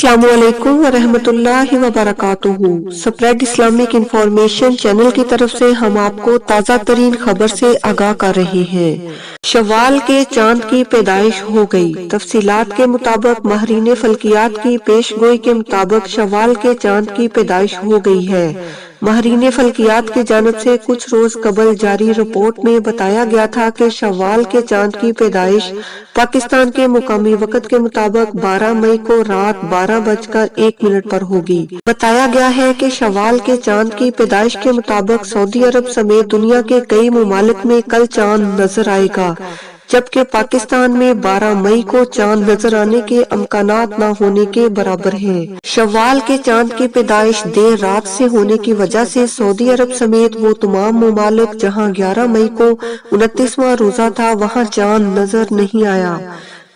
अस्सलामु अलैकुम वरहमतुल्लाहि वबरकातुहू। स्प्रेड इस्लामिक इंफॉर्मेशन चैनल की तरफ से हम आपको ताज़ा तरीन खबर से आगाह कर रहे हैं। शव्वाल के चांद की पैदाइश हो गई। तफसीलात के मुताबिक माहिरीन फल्कियात की पेशगोई के मुताबिक शव्वाल के चांद की पैदाइश हो गई है। माहिरीन फल्कियात की जानिब से कुछ रोज कबल जारी रिपोर्ट में बताया गया था कि शव्वाल के चांद की पैदाइश पाकिस्तान के मुकामी वक्त के मुताबिक 12 मई को रात 12:01 पर होगी। बताया गया है कि शव्वाल के चांद की पैदाइश के मुताबिक सऊदी अरब समेत दुनिया के कई मुमालिक में कल चांद नजर आएगा, जबकि पाकिस्तान में 12 मई को चांद नजर आने के अमकानात न होने के बराबर हैं। शव्वाल के चांद की पैदाइश देर रात से होने की वजह से सऊदी अरब समेत वो तमाम मुमालिक जहां 11 मई को 29वां रोजा था, वहां चांद नजर नहीं आया।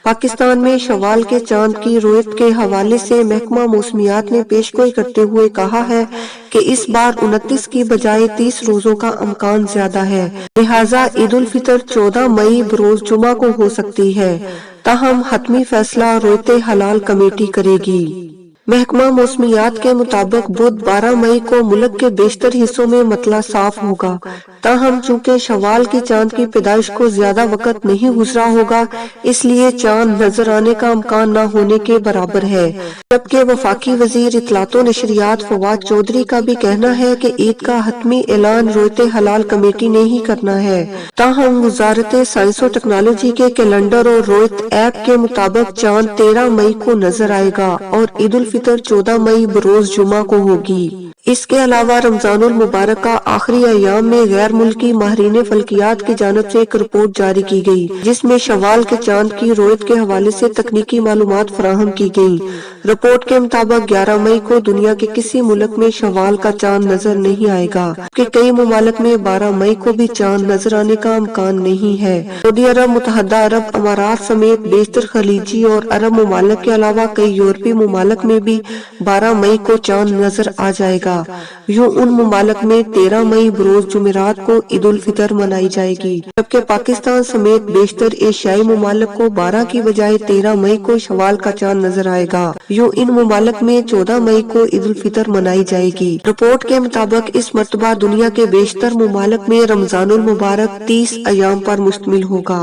पाकिस्तान में शव्वाल के चांद की रुयत के हवाले से महकमा मौसमियात ने पेशगोई करते हुए कहा है कि इस बार 29 की बजाय 30 रोजों का अमकान ज्यादा है, लिहाजा ईद उल फितर 14 मई बरोज जुमा को हो सकती है। ताहम हतमी फैसला रुयत हलाल कमेटी करेगी। महकमा मौसमियात के मुताबिक बुध 12 मई को मुल्क के बेशतर हिस्सों में मतला साफ होगा। ताहम चूंकि शव्वाल की चांद की पैदाइश को ज्यादा वक्त नहीं गुजरा होगा, इसलिए चांद नजर आने का अमकान न होने के बराबर है। जबकि वफाकी वजीर इत्तलातो नशरियात फवाद चौधरी का भी कहना है कि ईद का हतमी ऐलान रुयत हलाल कमेटी ने ही करना है। ताहम वजारत साइंस और टेक्नोलॉजी के कैलेंडर और रुयत ऐप के मुताबिक चांद 13 मई को नजर आएगा और ईद उल फितर 14 मई बरोज जुमा को होगी। इसके अलावा रमजानुल मुबारक का आखिरी अयाम में गैर मुल्की माहिरीन फल्कियात की जानिब से एक रिपोर्ट जारी की गई, जिसमें शव्वाल के चांद की रुयत के हवाले से तकनीकी मालूमात फराहम की गई। रिपोर्ट के मुताबिक 11 मई को दुनिया के किसी मुल्क में शव्वाल का चांद नजर नहीं आएगा, कि कई मुमालिक में 12 मई को भी चांद नजर आने का अमकान नहीं है। सऊदी अरब, मुत्तहदा अरब अमारात समेत बेशतर खलीजी और अरब मुमालिक के अलावा कई यूरोपीय मुमालिक में भी 12 मई को चांद नजर आ जाएगा। यूं उन मुमालिक में 13 मई बरोज जुमेरात को ईद उल फितर मनाई जाएगी, जबकि पाकिस्तान समेत बेशतर एशियाई मुमालिक को 12 की बजाय 13 मई को शव्वाल का चांद नजर आएगा। यूं इन मुमालिक में 14 मई को ईद उल फितर मनाई जाएगी। रिपोर्ट के मुताबिक इस मर्तबा दुनिया के बेशतर मुमालिक में रमजानुल मुबारक 30 अयाम पर मुश्तमिल होगा।